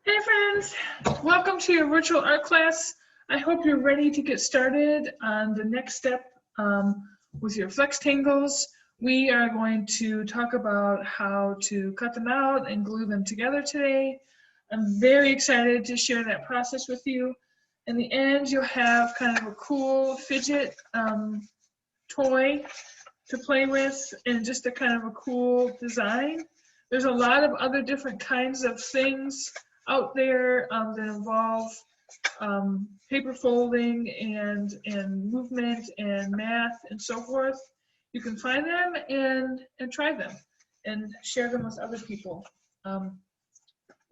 Hey friends, welcome to your virtual art class. I hope you're ready to get started on the next step with your flextangles. We are going to talk about how to cut them out and glue them together today. I'm very excited to share that process with you. In the end, you'll have kind of a cool fidget toy to play with and just a kind of a cool design. There's a lot of other different kinds of things out there that involve paper folding and movement and math and so forth. You can find them and try them and share them with other people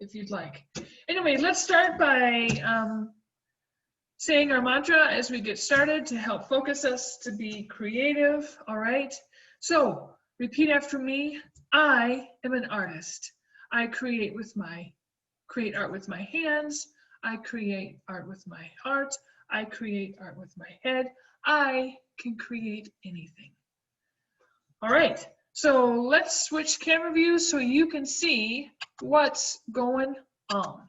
if you'd like. Anyway, let's start by saying our mantra as we get started to help focus us to be creative, all right? So repeat after me. I am an artist. I create art with my hands. I create art with my heart. I create art with my head. I can create anything. All right, so let's switch camera views so you can see what's going on.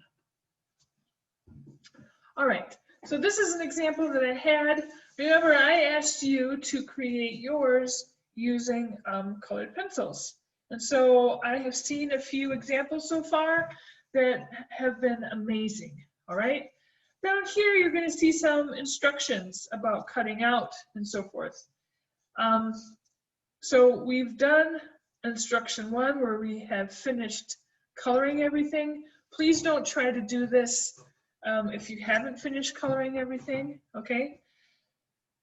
All right, so this is an example that I had. Remember, I asked you to create yours using colored pencils. And so I have seen a few examples so far that have been amazing, all right? Down here, you're gonna see some instructions about cutting out and so forth. So we've done instruction 1 where we have finished coloring everything. Please don't try to do this if you haven't finished coloring everything, okay?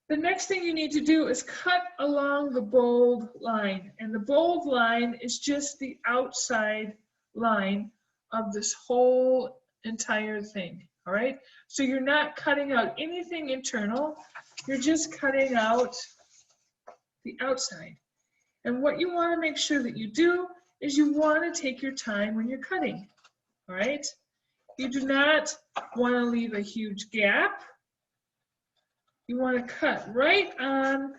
The next thing you need to do is cut along the bold line. And the bold line is just the outside line of this whole entire thing, all right? So you're not cutting out anything internal, you're just cutting out the outside. And what you want to make sure that you do is you want to take your time when you're cutting, all right? You do not want to leave a huge gap. You want to cut right on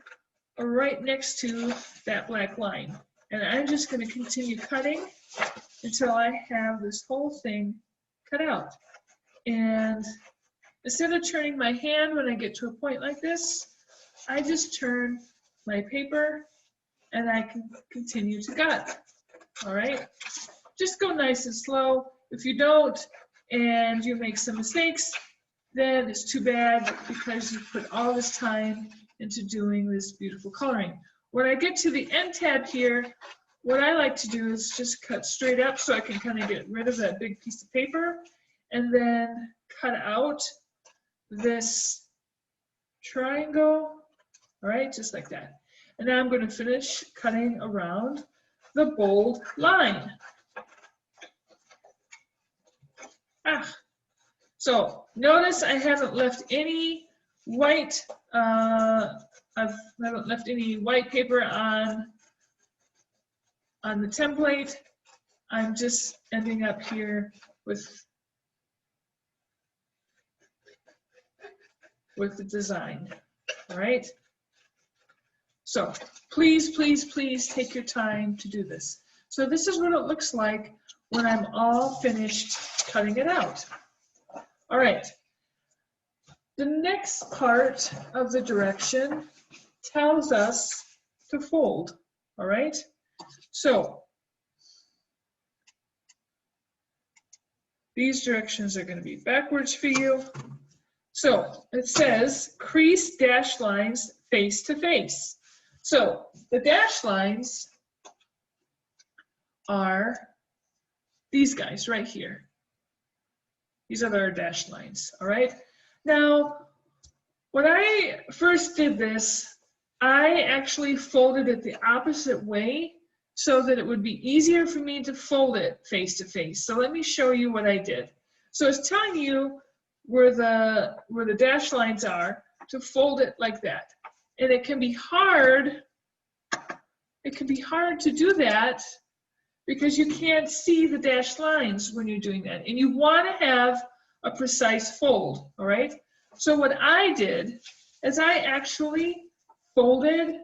or right next to that black line. And I'm just going to continue cutting until I have this whole thing cut out. And instead of turning my hand when I get to a point like this, I just turn my paper and I can continue to cut. All right? Just go nice and slow. If you don't and you make some mistakes, then it's too bad because you put all this time into doing this beautiful coloring. When I get to the end tab here, what I like to do is just cut straight up so I can kind of get rid of that big piece of paper and then cut out this triangle, all right, just like that. And now I'm going to finish cutting around the bold line. So notice I haven't left any white, I haven't left any white paper on the template. I'm just ending up here with the design, all right? So please, please, please take your time to do this. So this is what it looks like when I'm all finished cutting it out. All right, the next part of the direction tells us to fold, all right? So these directions are going to be backwards for you. So it says crease dash lines face to face. So the dash lines are these guys right here. These are our dash lines, all right? Now, when I first did this, I actually folded it the opposite way so that it would be easier for me to fold it face to face. So let me show you what I did. So it's telling you where the dash lines are to fold it like that. And it can be hard. It can be hard to do that because you can't see the dashed lines when you're doing that. And you want to have a precise fold, all right? So what I did is I actually folded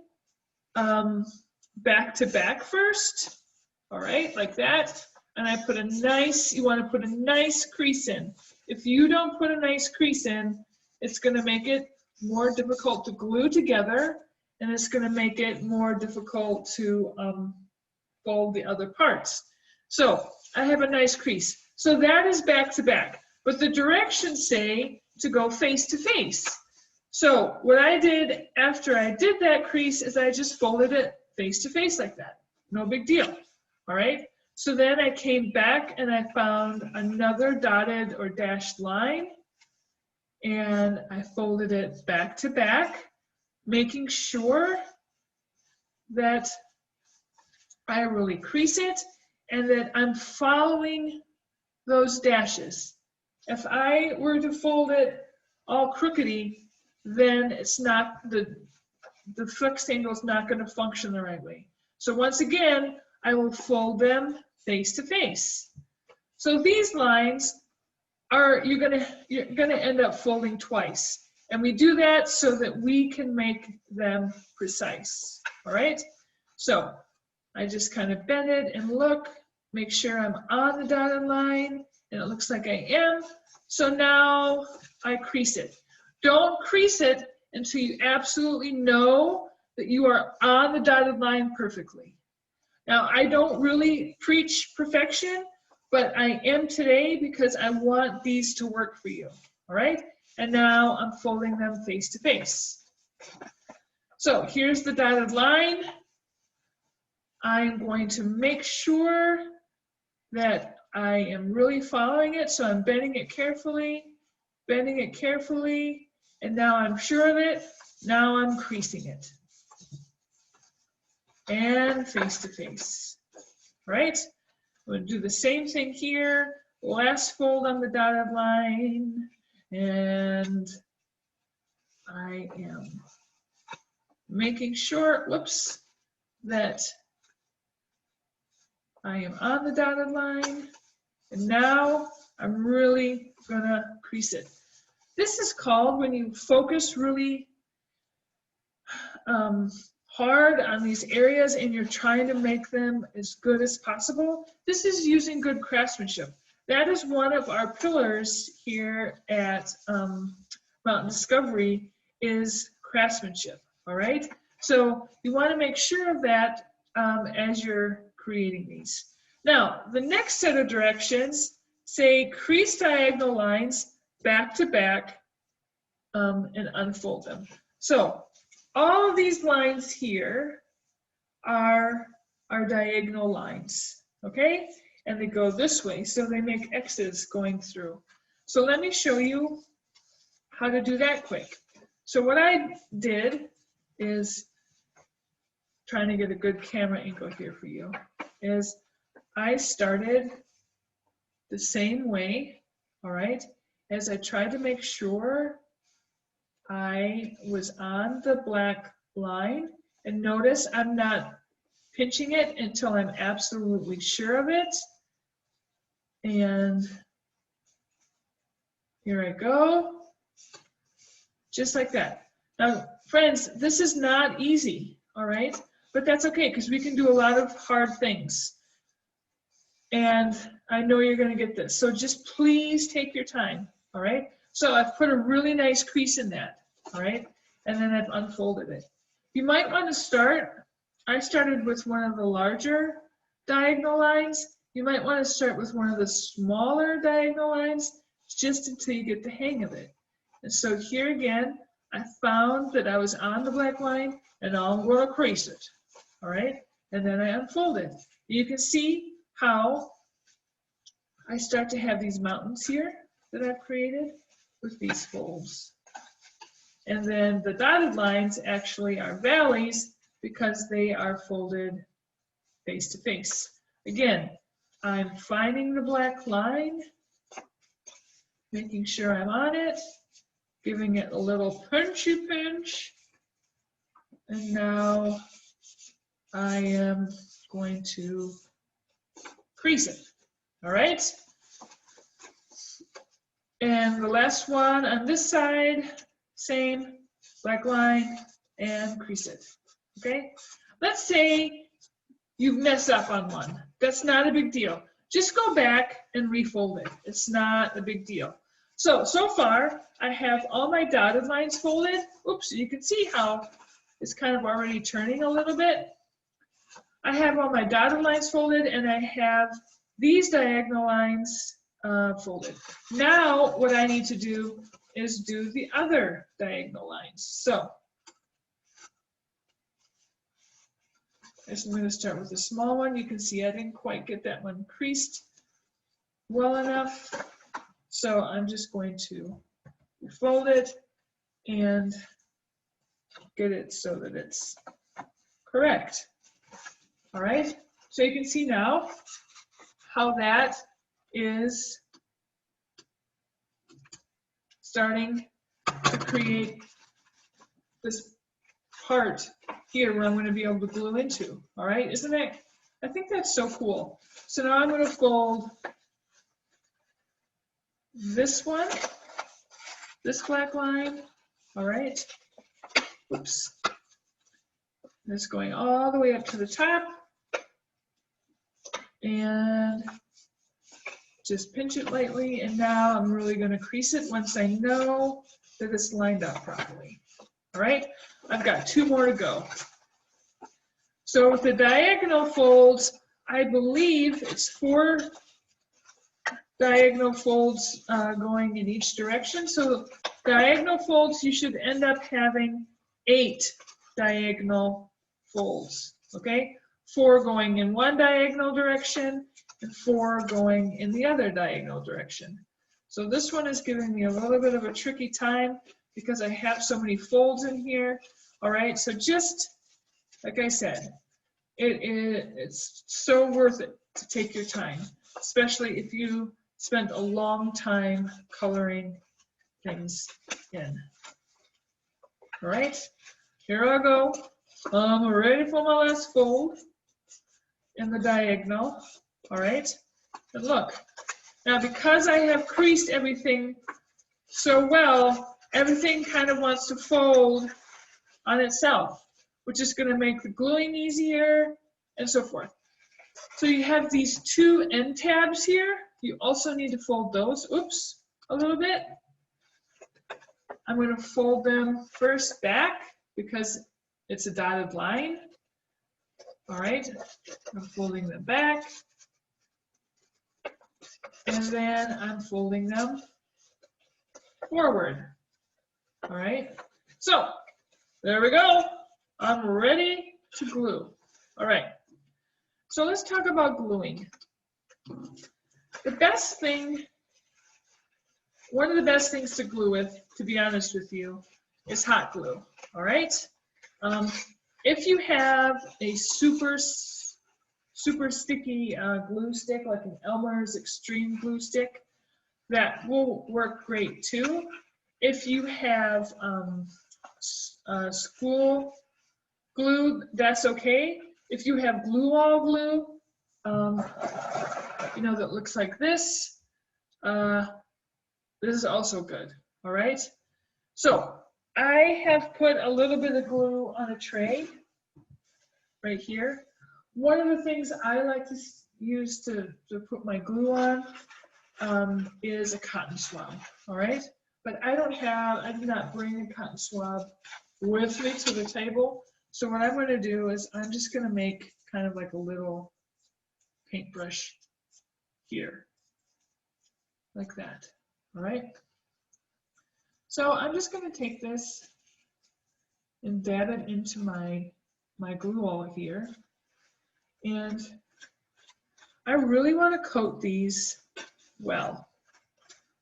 back to back first, all right, like that. and I put a nice, you want to put a nice crease in. If you don't put a nice crease in, it's going to make it more difficult to glue together, and it's going to make it more difficult to fold the other parts. So I have a nice crease. So that is back to back, but the directions say to go face to face. So what I did after I did that crease is I just folded it face to face like that. No big deal, all right? So then I came back and I found another dotted or dashed line, and I folded it back to back, making sure that I really crease it and that I'm following those dashes. If I were to fold it all crookedy, then it's not, the flextangle is not going to function the right way. So once again, I will fold them face to face. So these lines are, you're gonna end up folding twice. And we do that so that we can make them precise, all right? So I just kind of bend it and look, make sure I'm on the dotted line, and it looks like I am. So now I crease it. Don't crease it until you absolutely know that you are on the dotted line perfectly. Now, I don't really preach perfection, but I am today because I want these to work for you, all right? And now I'm folding them face to face. So here's the dotted line. I'm going to make sure that I am really following it, so I'm bending it carefully, and now I'm sure of it. Now I'm creasing it. And face to face, right? We'll do the same thing here. Last fold on the dotted line, and I am making sure, whoops, that I am on the dotted line, and now I'm really gonna crease it. This is called when you focus really hard on these areas and you're trying to make them as good as possible. This is using good craftsmanship. That is one of our pillars here at Mountain Discovery, is craftsmanship, all right? So you want to make sure of that as you're creating these. Now, the next set of directions say crease diagonal lines back to back and unfold them. So all of these lines here are diagonal lines, okay? And they go this way, so they make X's going through. So let me show you how to do that quick. So what I did is, trying to get a good camera angle here for you, is I started the same way, all right, as I tried to make sure I was on the black line. And notice I'm not pinching it until I'm absolutely sure of it. And here I go, just like that. Now, friends, this is not easy, all right? But that's okay, because we can do a lot of hard things. And I know you're going to get this. So just please take your time, all right? So I've put a really nice crease in that, all right? And then I've unfolded it. You might want to start, I started with one of the larger diagonal lines. You might want to start with one of the smaller diagonal lines, just until you get the hang of it. And so here again, I found that I was on the black line, and now I'm going to crease it, all right? And then I unfold it. You can see how I start to have these mountains here that I've created with these folds. And then the dotted lines actually are valleys because they are folded face to face. Again, I'm finding the black line, making sure I'm on it, giving it a little punchy pinch, and now I am going to crease it, all right? And the last one on this side, same, black line, and crease it, okay? Let's say you mess up on one. That's not a big deal. just go back and refold it. It's not a big deal. So far, I have all my dotted lines folded. Oops, you can see how it's kind of already turning a little bit. I have all my dotted lines folded, and I have these diagonal lines folded. Now, what I need to do is do the other diagonal lines. So, I'm going to start with the small one. You can see I didn't quite get that one creased well enough. So I'm just going to fold it and get it so that it's correct. All right, so you can see now how that is starting to create this part here where I'm going to be able to glue into. All right, isn't it? I think that's so cool. So now I'm going to fold this one, this black line, all right, oops, it's going all the way up to the top, and just pinch it lightly, and now I'm really going to crease it once I know that it's lined up properly. All right, I've got 2 more to go. So with the diagonal folds, I believe it's 4 diagonal folds going in each direction. So diagonal folds, you should end up having 8 diagonal folds, okay? 4 going in one diagonal direction and 4 going in the other diagonal direction. So this one is giving me a little bit of a tricky time because I have so many folds in here. All right, so just like I said, it's so worth it to take your time, especially if you spent a long time coloring things in. All right, here I go. I'm ready for my last fold in the diagonal. All right, and look, now because I have creased everything so well, everything kind of wants to fold on itself, which is going to make the gluing easier and so forth. So you have these 2 end tabs here. You also need to fold those, oops, a little bit. I'm going to fold them first back because it's a dotted line. All right, I'm folding them back. And then I'm folding them forward. All right, so there we go. I'm ready to glue. All right, so let's talk about gluing. The best thing, one of the best things to glue with, to be honest with you, is hot glue. All right, if you have a super sticky glue stick, like an Elmer's Extreme glue stick, that will work great too. If you have school glue, that's okay. If you have glue-all glue, you know, that looks like this, this is also good. All right, so I have put a little bit of glue on a tray right here. One of the things I like to use to put my glue on is a cotton swab. All right, but I do not bring a cotton swab with me to the table. So what I'm going to do is I'm just going to make kind of like a little paintbrush here, like that. All right. So I'm just going to take this and dab it into my glue all here. And I really want to coat these well.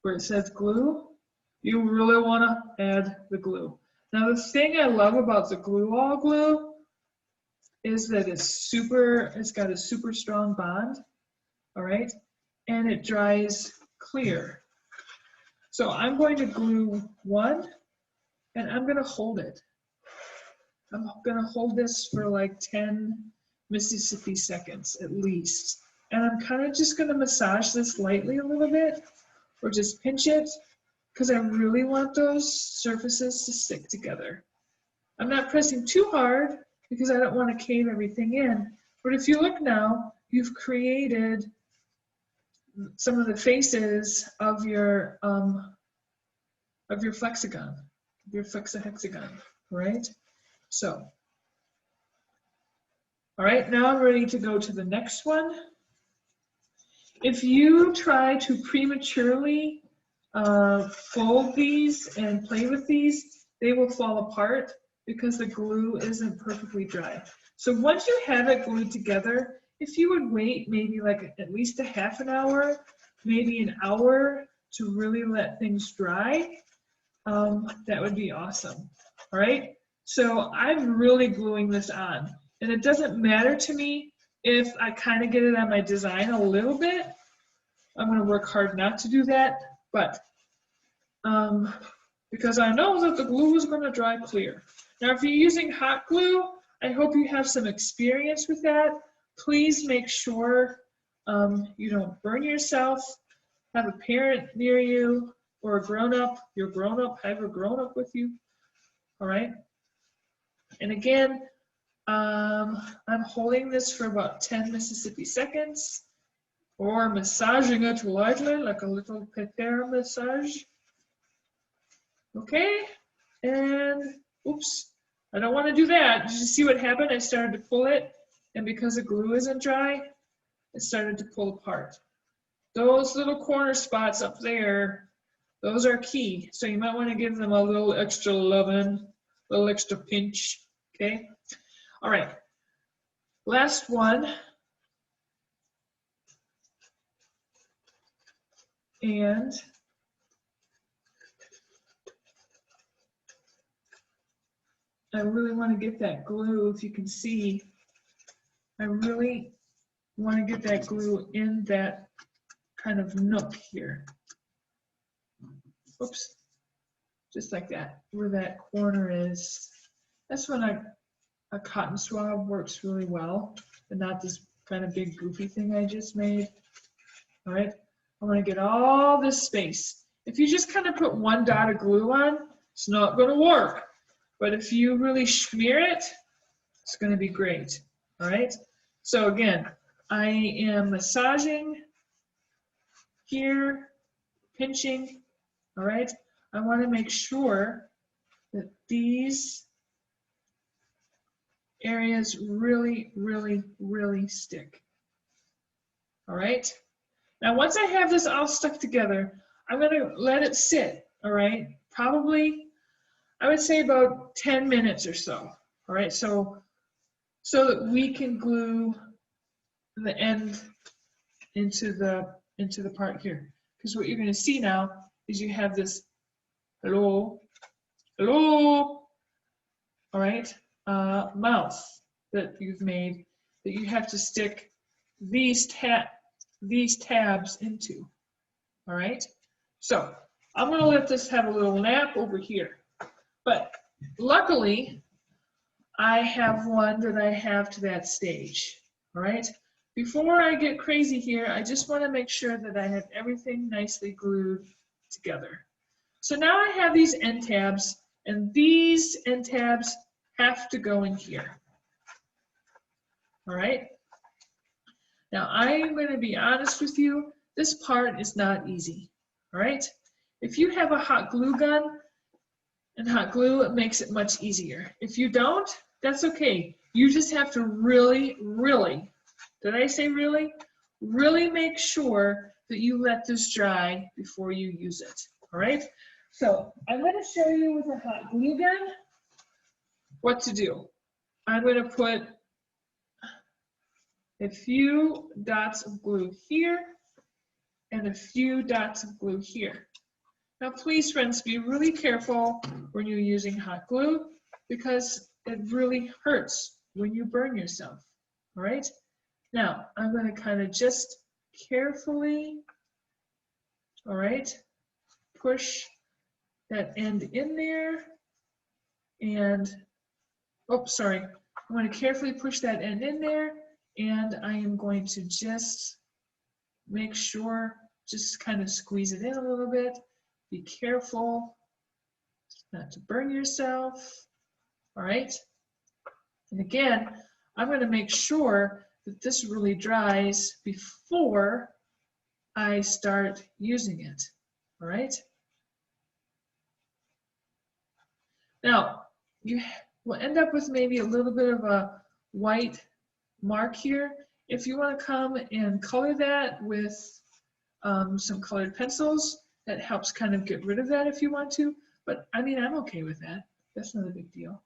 Where it says glue, you really want to add the glue. Now the thing I love about the glue-all glue is that it's got a super strong bond, all right? And it dries clear. So I'm going to glue one, and I'm going to hold it. I'm going to hold this for like 10 Mississippi seconds at least. And I'm kind of just going to massage this lightly a little bit, or just pinch it, because I really want those surfaces to stick together. I'm not pressing too hard because I don't want to cave everything in. But if you look now, you've created some of the faces of your flexagon, your flexahexagon, right? So, all right, now I'm ready to go to the next one. If you try to prematurely fold these and play with these, they will fall apart because the glue isn't perfectly dry. So once you have it glued together, if you would wait maybe like at least a half an hour, maybe an hour to really let things dry, that would be awesome. All right, so I'm really gluing this on, and it doesn't matter to me if I kind of get it on my design a little bit. I'm going to work hard not to do that, but because I know that the glue is going to dry clear. Now, if you're using hot glue, I hope you have some experience with that. Please make sure you don't burn yourself. Have a parent near you or a grown-up. Your grown-up, have a grown-up with you. All right. And again, I'm holding this for about 10 Mississippi seconds, or massaging it lightly, like a little pepper massage. Okay, and oops, I don't want to do that. Did you see what happened? I started to pull it, and because the glue isn't dry, it started to pull apart. Those little corner spots up there, those are key. So you might want to give them a little extra loving, a little extra pinch, okay? All right, last one. And I really want to get that glue, if you can see, I really want to get that glue in that kind of nook here. Oops, just like that, where that corner is. That's when a cotton swab works really well, and not this kind of big goofy thing I just made. All right, I want to get all this space. If you just kind of put one dot of glue on, it's not going to work. But if you really smear it, it's going to be great. All right, so again, I am massaging here, pinching. All right, I want to make sure that these areas really, really, really stick. All right, now once I have this all stuck together, I'm going to let it sit. All right, probably I would say about 10 minutes or so. All right, so that we can glue the end into the part here. Because what you're going to see now is you have this hello, all right, mouth that you've made that you have to stick these tabs into. All right, so I'm going to let this have a little nap over here. But luckily, I have one that I have to that stage. All right. Before I get crazy here, I just want to make sure that I have everything nicely glued together. So now I have these end tabs, and these end tabs have to go in here. All right. Now I'm going to be honest with you. This part is not easy. All right. If you have a hot glue gun and hot glue, it makes it much easier. If you don't, that's okay. You just have to really, really, did I say really? Really make sure that you let this dry before you use it, all right? So I'm going to show you with a hot glue gun what to do. I'm going to put a few dots of glue here and a few dots of glue here. Now please, friends, be really careful when you're using hot glue because it really hurts when you burn yourself, all right? Now, I'm going to kind of just carefully, all right, push that end in there and, oh, sorry. I'm going to carefully push that end in there, and I am going to just make sure, just kind of squeeze it in a little bit. Be careful not to burn yourself, all right? And again, I'm going to make sure that this really dries before I start using it, all right? Now, you will end up with maybe a little bit of a white mark here. If you want to come and color that with some colored pencils, that helps kind of get rid of that if you want to. But I mean, I'm okay with that. That's not a big deal.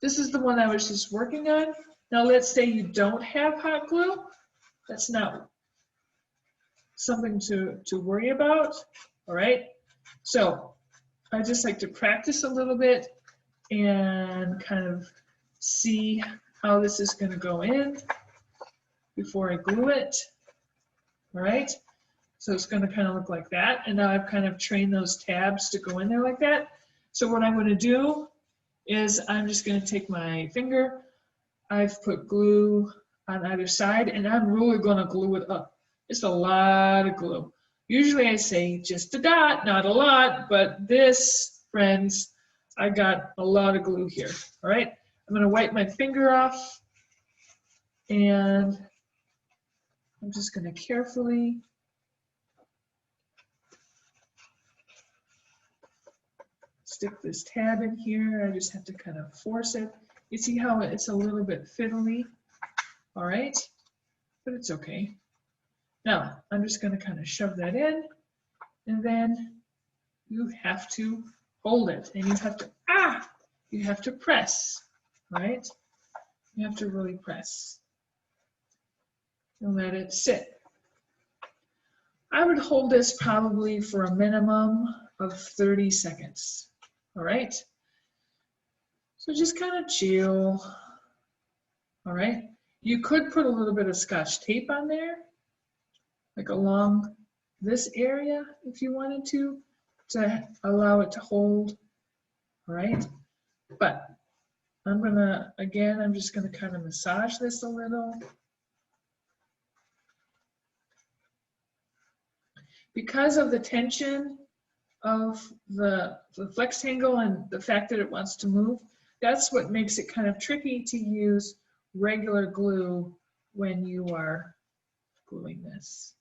This is the one I was just working on. Now let's say you don't have hot glue. That's not something to worry about, all right? So I just like to practice a little bit and kind of see how this is going to go in before I glue it, all right? So it's going to kind of look like that. And now I've kind of trained those tabs to go in there like that. So what I'm going to do is I'm just going to take my finger. I've put glue on either side, and I'm really going to glue it up. It's a lot of glue. Usually I say just a dot, not a lot, but this, friends, I got a lot of glue here, all right? I'm going to wipe my finger off, and I'm just going to carefully stick this tab in here. I just have to kind of force it. You see how it's a little bit fiddly, all right? But it's okay. Now, I'm just going to kind of shove that in, and then you have to hold it, and you have to press, right? You have to really press and let it sit. I would hold this probably for a minimum of 30 seconds, all right? So just kind of chill, all right? You could put a little bit of Scotch tape on there, like along this area if you wanted to allow it to hold, all right? But I'm just gonna kind of massage this a little. Because of the tension of the flextangle and the fact that it wants to move, that's what makes it kind of tricky to use regular glue when you are gluing this.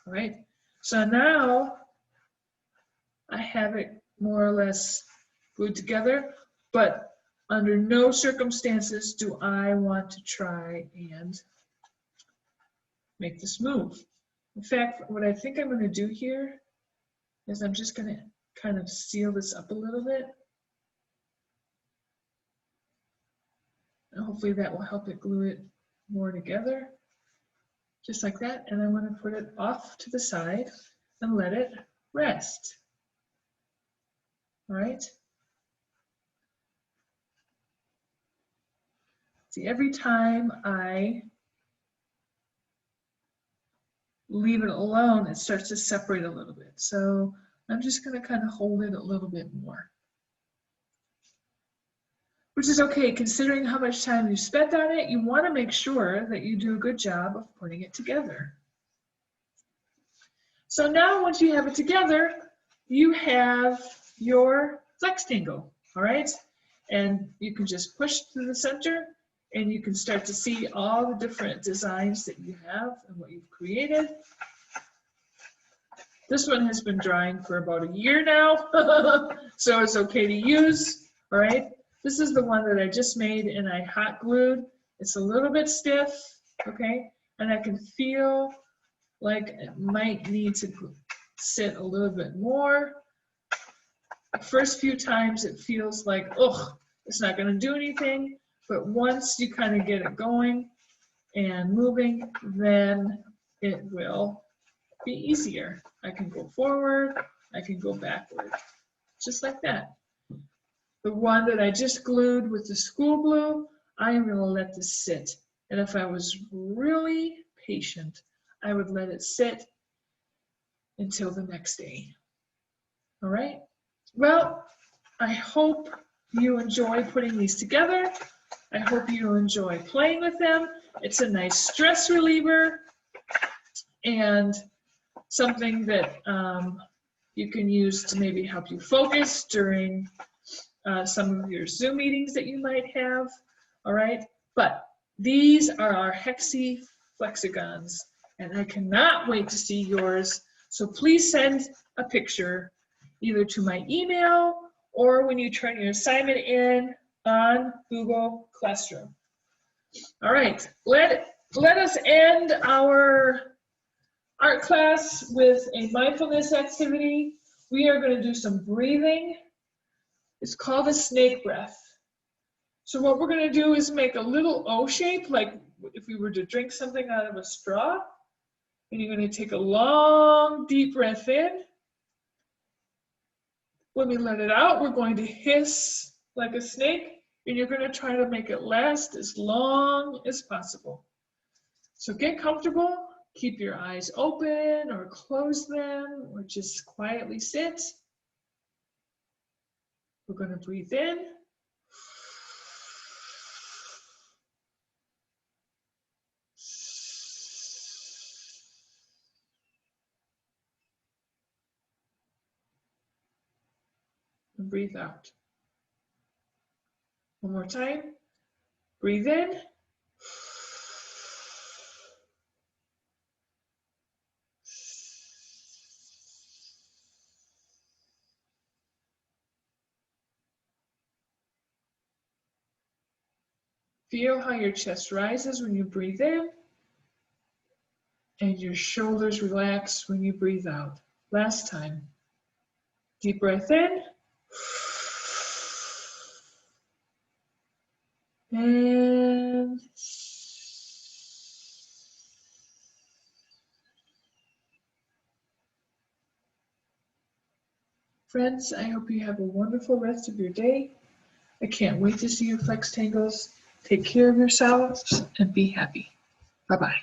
All right, so now I have it more or less glued together, but under no circumstances do I want to try and make this move. In fact, what I think I'm going to do here is I'm just going to kind of seal this up a little bit. And hopefully that will help it glue it more together. Just like that. And I'm going to put it off to the side and let it rest. All right. See, every time I leave it alone, it starts to separate a little bit. So I'm just going to kind of hold it a little bit more. Which is okay, considering how much time you spent on it. You want to make sure that you do a good job of putting it together. So now once you have it together, you have your flextangle, all right? And you can just push through the center, and you can start to see all the different designs that you have and what you've created. This one has been drying for about a year now, so it's okay to use, all right? This is the one that I just made and I hot glued. It's a little bit stiff, okay? And I can feel like it might need to sit a little bit more. The first few times it feels like, ugh, it's not gonna do anything. But once you kind of get it going and moving, then it will be easier. I can go forward, I can go backward, just like that. The one that I just glued with the school glue, I am gonna let this sit. And if I was really patient, I would let it sit until the next day. All right? Well, I hope you enjoy putting these together. I hope you enjoy playing with them. It's a nice stress reliever and something that you can use to maybe help you focus during some of your Zoom meetings that you might have, all right? But These are our hexy flexagons, and I cannot wait to see yours. So please send a picture either to my email or when you turn your assignment in on Google Classroom. All right, let us end our art class with a mindfulness activity. We are going to do some breathing. It's called a snake breath. So what we're going to do is make a little O shape, like if we were to drink something out of a straw. And you're going to take a long, deep breath in. When we let it out, we're going to hiss like a snake, and you're going to try to make it last as long as possible. So get comfortable. Keep your eyes open or close them, or just quietly sit. We're going to breathe in. And breathe out. One more time. Breathe in. Feel how your chest rises when you breathe in and your shoulders relax when you breathe out. Last time. Deep breath in. And friends, I hope you have a wonderful rest of your day. I can't wait to see your Flextangles. Take care of yourselves and be happy. Bye-bye.